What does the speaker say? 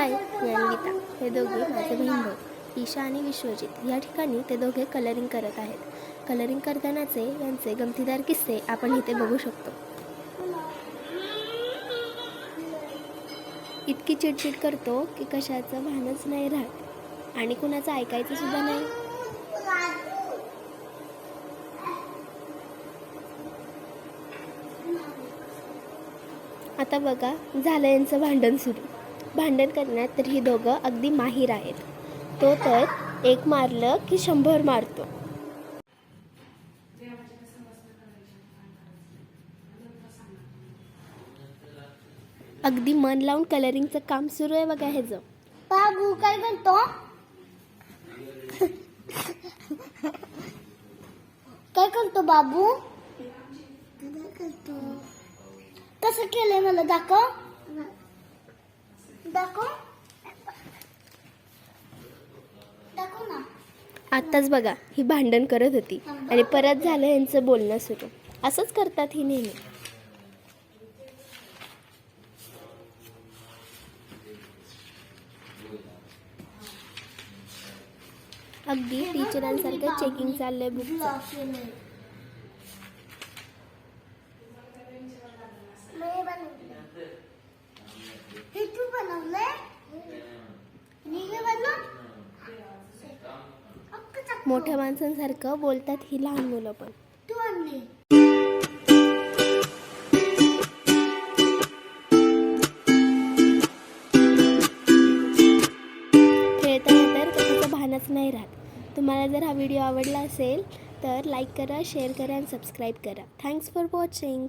हाय, मी अन्विता. हे दोघे माझे बहीण भाऊ ईशा आणि विश्वजित. या ठिकाणी ते दोघे कलरिंग करत आहेत. कलरिंग करतानाचे यांचे गमतीदार किस्से आपण इथे बघू शकतो. इतकी चिडचिड करतो की कशाचं भानच नाही राहत आणि कुणाचं ऐकायचं सुद्धा नाही. आता बघा, झालं यांचं भांडण सुरू. भांडण करण्यात तर ही दोघं अगदी माहीर आहेत. तो तर एक मारलं की 100 मारतो. अगदी मन लावून कलरिंगचं काम सुरू आहे बघा ह्याचं. बाबू काय करतो? काय करतो बाबू? कसं केलंय मला दाखव. दाखव दाखव ना. आत्ताच बघा, ही भांडण करत होती आणि परत झालं यांचं बोलणं सुरू. असंच करतात ही नेहमी. अगदी टीचरांसारखं चेकिंग चाललंय बुकचं. हे तू बनवलंय? मी हे बनवलं? मोठ्या माणसांसारखं बोलतात ही लहान मुलं पण. तू आणली. खेळताना तर त्याचं भानच नाही राहत. तुम्हाला जर हा व्हिडिओ आवडला असेल तर लाईक करा, शेअर करा आणि सबस्क्राईब करा. Thanks for watching.